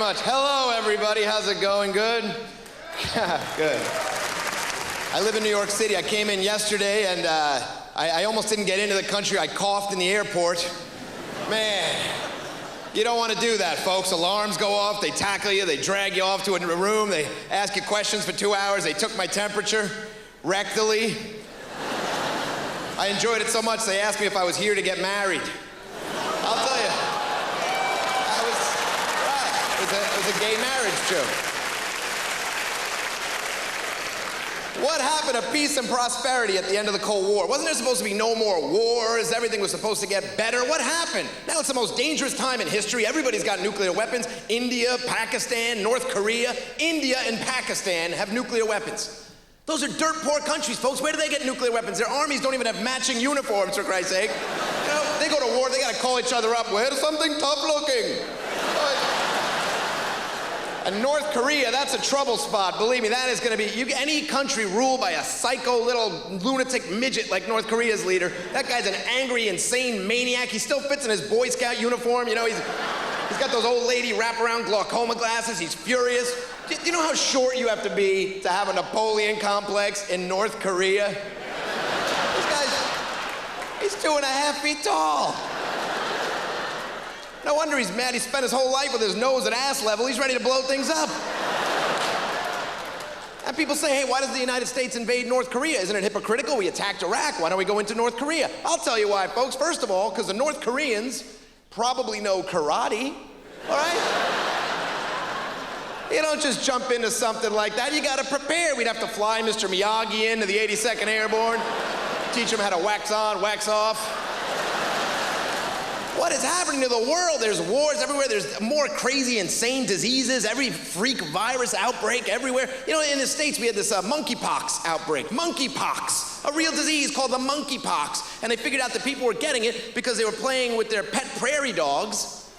much. Hello, everybody. How's it going? Good? Good. I live in New York City. I came in yesterday, and I almost didn't get into the country. I coughed in the airport. Man, you don't want to do that, folks. Alarms go off. They tackle you. They drag you off to a room. They ask you questions for 2 hours. They took my temperature rectally. I enjoyed it so much, they asked me if I was here to get married. I'll tell you. It was a gay marriage joke. What happened to peace and prosperity at the end of the Cold War? Wasn't there supposed to be no more wars? Everything was supposed to get better. What happened? Now it's the most dangerous time in history. Everybody's got nuclear weapons. India, Pakistan, North Korea. India and Pakistan have nuclear weapons. Those are dirt poor countries, folks. Where do they get nuclear weapons? Their armies don't even have matching uniforms, for Christ's sake. You know, they go to war, they gotta call each other up. Wear something tough looking. And North Korea, that's a trouble spot. Believe me, that is gonna be, any country ruled by a psycho little lunatic midget like North Korea's leader, that guy's an angry, insane maniac. He still fits in his Boy Scout uniform. You know, he's got those old lady wraparound glaucoma glasses. He's furious. Do you know how short you have to be to have a Napoleon complex in North Korea? This guy's, he's 2.5 feet tall. No wonder he's mad. He spent his whole life with his nose at ass level. He's ready to blow things up. And people say, hey, why does the United States invade North Korea? Isn't it hypocritical? We attacked Iraq. Why don't we go into North Korea? I'll tell you why, folks. First of all, because the North Koreans probably know karate, all right? You don't just jump into something like that. You gotta prepare. We'd have to fly Mr. Miyagi into the 82nd Airborne, teach him how to wax on, wax off. What is happening to the world? There's wars everywhere. There's more crazy, insane diseases. Every freak virus outbreak everywhere. You know, in the States, we had this monkeypox outbreak. Monkeypox, a real disease called the monkeypox. And they figured out that people were getting it because they were playing with their pet prairie dogs.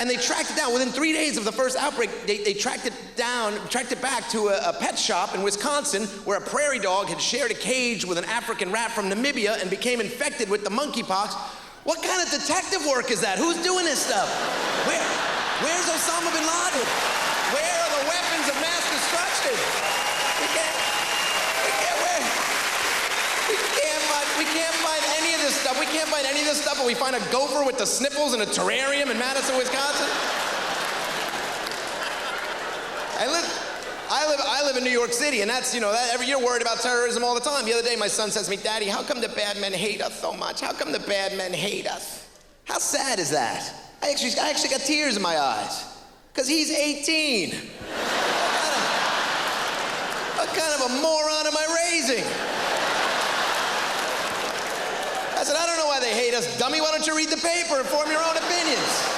And they tracked it down. Within 3 days of the first outbreak, they tracked it back to a pet shop in Wisconsin where a prairie dog had shared a cage with an African rat from Namibia and became infected with the monkeypox. What kind of detective work is that? Who's doing this stuff? Where's Osama bin Laden? Where are the weapons of mass destruction? We can't find any of this stuff. We can't find any of this stuff, but we find a gopher with the sniffles in a terrarium in Madison, Wisconsin. I live in New York City, and that's, you know, you're worried about terrorism all the time. The other day, my son says to me, Daddy, how come the bad men hate us so much? How come the bad men hate us? How sad is that? I actually got tears in my eyes, because he's 18. What kind of a moron am I raising? I said, I don't know why they hate us, dummy. Why don't you read the paper and form your own opinions?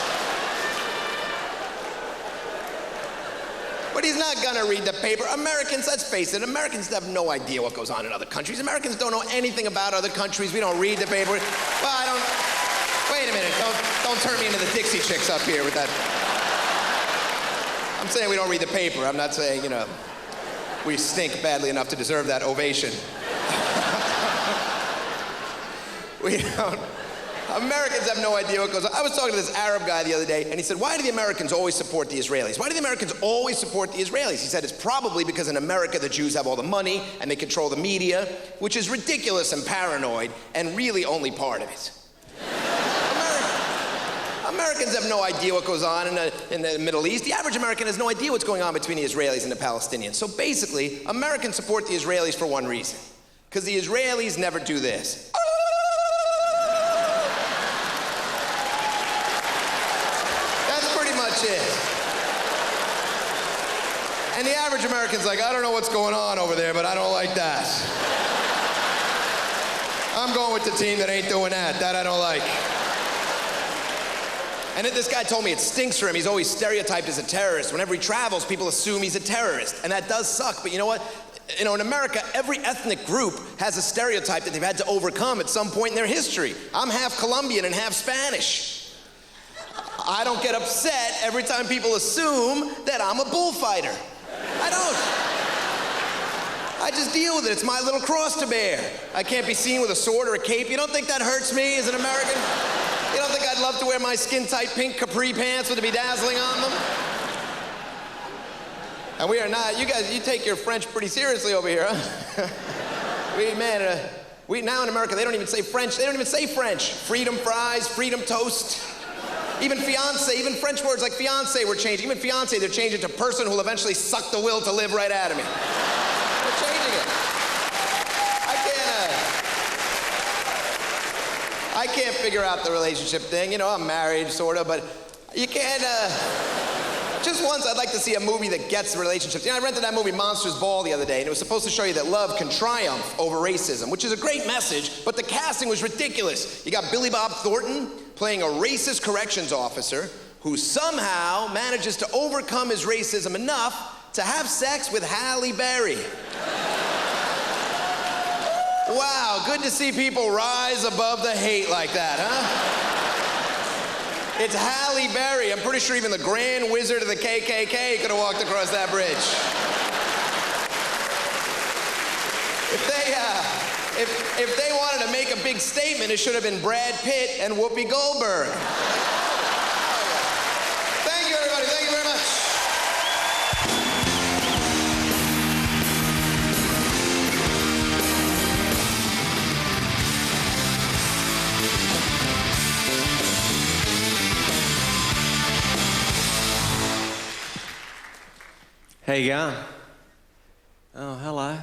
But he's not gonna read the paper. Americans, let's face it, Americans have no idea what goes on in other countries. Americans don't know anything about other countries. We don't read the paper. Well, wait a minute, don't turn me into the Dixie Chicks up here with that. I'm saying we don't read the paper. I'm not saying, you know, we stink badly enough to deserve that ovation. We don't. Americans have no idea what goes on. I was talking to this Arab guy the other day, and he said, why do the Americans always support the Israelis? Why do the Americans always support the Israelis? He said, it's probably because in America, the Jews have all the money, and they control the media, which is ridiculous and paranoid, and really only part of it. Americans have no idea what goes on in the Middle East. The average American has no idea what's going on between the Israelis and the Palestinians. So basically, Americans support the Israelis for one reason, because the Israelis never do this. It. And the average American's like, I don't know what's going on over there, but I don't like that. I'm going with the team that ain't doing that. That I don't like. And this guy told me it stinks for him. He's always stereotyped as a terrorist. Whenever he travels, people assume he's a terrorist. And that does suck, but you know what? You know, in America, every ethnic group has a stereotype that they've had to overcome at some point in their history. I'm half Colombian and half Spanish. I don't get upset every time people assume that I'm a bullfighter. I don't. I just deal with it. It's my little cross to bear. I can't be seen with a sword or a cape. You don't think that hurts me as an American? You don't think I'd love to wear my skin-tight pink capri pants with the bedazzling on them? And we are not, you guys, you take your French pretty seriously over here, huh? We now in America, they don't even say French. They don't even say French. Freedom fries, freedom toast. Even fiance, even French words like fiance were changing. Even fiance, they're changing to person who'll eventually suck the will to live right out of me. They're changing it. I can't figure out the relationship thing. You know, I'm married, sort of, but you can't, just once I'd like to see a movie that gets relationships. You know, I rented that movie Monsters Ball the other day, and it was supposed to show you that love can triumph over racism, which is a great message, but the casting was ridiculous. You got Billy Bob Thornton playing a racist corrections officer who somehow manages to overcome his racism enough to have sex with Halle Berry. Wow, good to see people rise above the hate like that, huh? It's Halle Berry. I'm pretty sure even the Grand Wizard of the KKK could have walked across that bridge. If they wanted to make a big statement, it should have been Brad Pitt and Whoopi Goldberg. Thank you, everybody. Thank you very much. How you going? Oh, hello.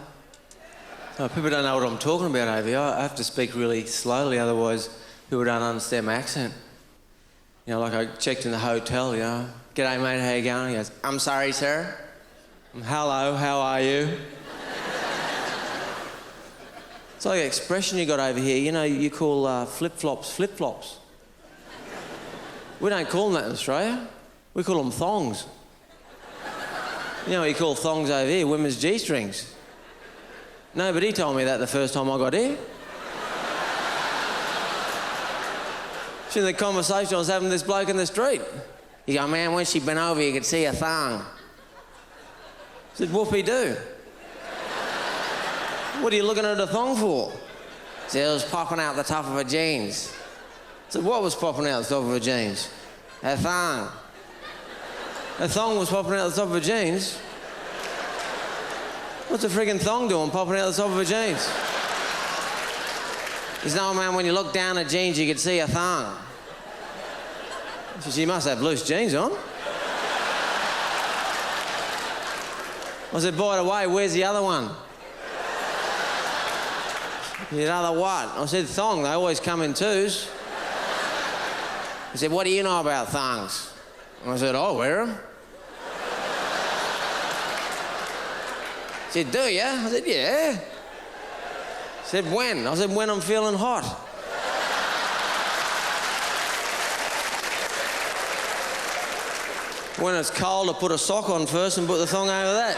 Oh, people don't know what I'm talking about over here. I have to speak really slowly, otherwise people don't understand my accent. You know, like I checked in the hotel, you know. G'day, mate, how you going? He goes, I'm sorry, sir. Hello, how are you? It's like an expression you got over here. You know, you call flip-flops flip-flops. We don't call them that in Australia. We call them thongs. You know what you call thongs over here? Women's G-strings. Nobody told me that the first time I got here. In the conversation I was having with this bloke in the street. He go, man, when she been over you could see a thong. I said, whoopie do. What are you looking at a thong for? He said, it was popping out the top of her jeans. I said, what was popping out the top of her jeans? A thong. A thong was popping out the top of her jeans. What's a friggin' thong doing popping out the top of her jeans? He said, no, man, when you look down at jeans, you can see a thong. I said, she must have loose jeans on. I said, by the way, where's the other one? He said, other what? I said, thong, they always come in twos. He said, what do you know about thongs? I said, I wear them. He said, do you? I said, yeah. He said, when? I said, when I'm feeling hot. When it's cold, I put a sock on first and put the thong over that.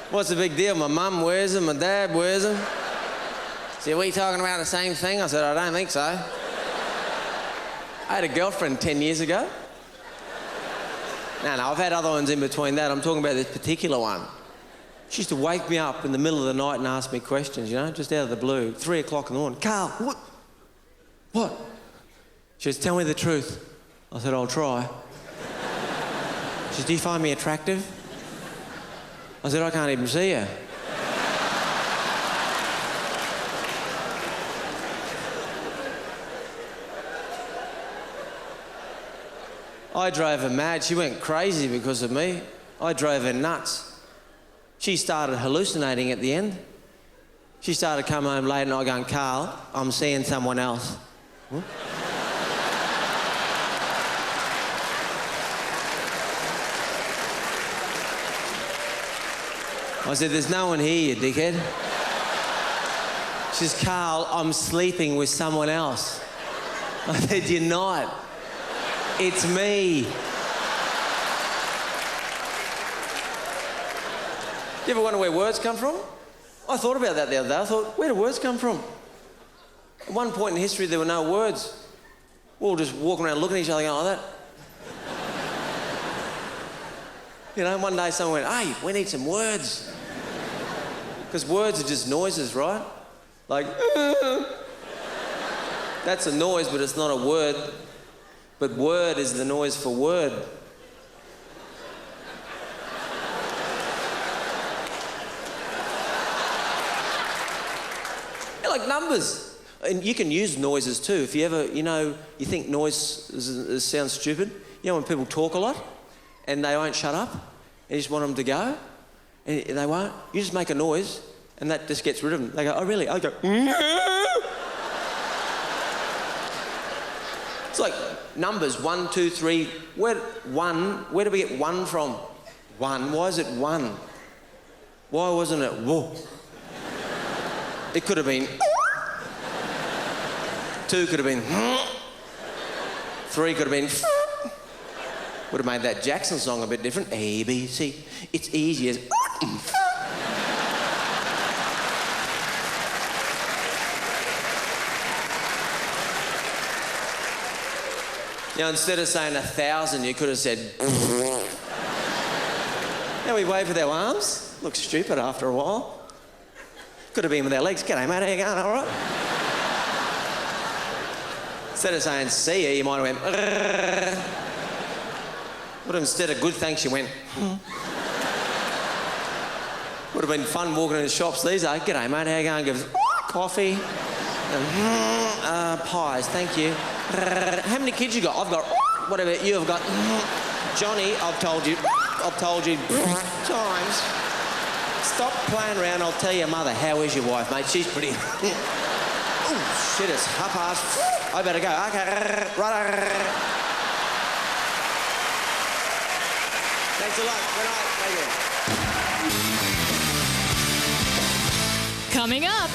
What's the big deal? My mum wears them, my dad wears them. He said, are we talking about the same thing? I said, I don't think so. I had a girlfriend 10 years ago. No, I've had other ones in between that. I'm talking about this particular one. She used to wake me up in the middle of the night and ask me questions, you know, just out of the blue. 3 o'clock in the morning. Carl, what? What? She says, tell me the truth. I said, I'll try. She says, do you find me attractive? I said, I can't even see you. I drove her mad. She went crazy because of me. I drove her nuts. She started hallucinating at the end. She started coming home late at night going, Carl, I'm seeing someone else. Huh? I said, there's no one here, you dickhead. She says, Carl, I'm sleeping with someone else. I said, you're not. It's me. You ever wonder where words come from? I thought about that the other day. I thought, where do words come from? At one point in history, there were no words. We were all just walking around looking at each other going like that. You know, one day someone went, hey, we need some words. Because words are just noises, right? Like, that's a noise, but it's not a word. But word is the noise for word. like numbers. And you can use noises too. If you ever, you think noise sounds stupid. You know when people talk a lot and they won't shut up and you just want them to go and they won't? You just make a noise and that just gets rid of them. They go, oh really? I go, it's like numbers, 1, 2, 3. Where do we get 1 from? 1, why is it 1? Why wasn't it whoa? It could have been 2 could have been 3 could have been would have made that Jackson song a bit different. A, B, C. It's easy as instead of saying 1,000, you could have said Now we wave with our arms. Looks stupid after a while. Could have been with our legs. G'day, mate, how you going, all right? Instead of saying see you, you might have went Would have instead of good thanks, you went Would have been fun walking in the shops these days. G'day, mate, how you going? Give us coffee and pies, thank you. How many kids you got? I've got whatever you have got. Johnny, I've told you times. Stop playing around, I'll tell your mother. How is your wife, mate? She's pretty... Oh, shit, it's 1:30. I better go. Okay, right. Thanks a lot. Good night. Thank you. Coming up...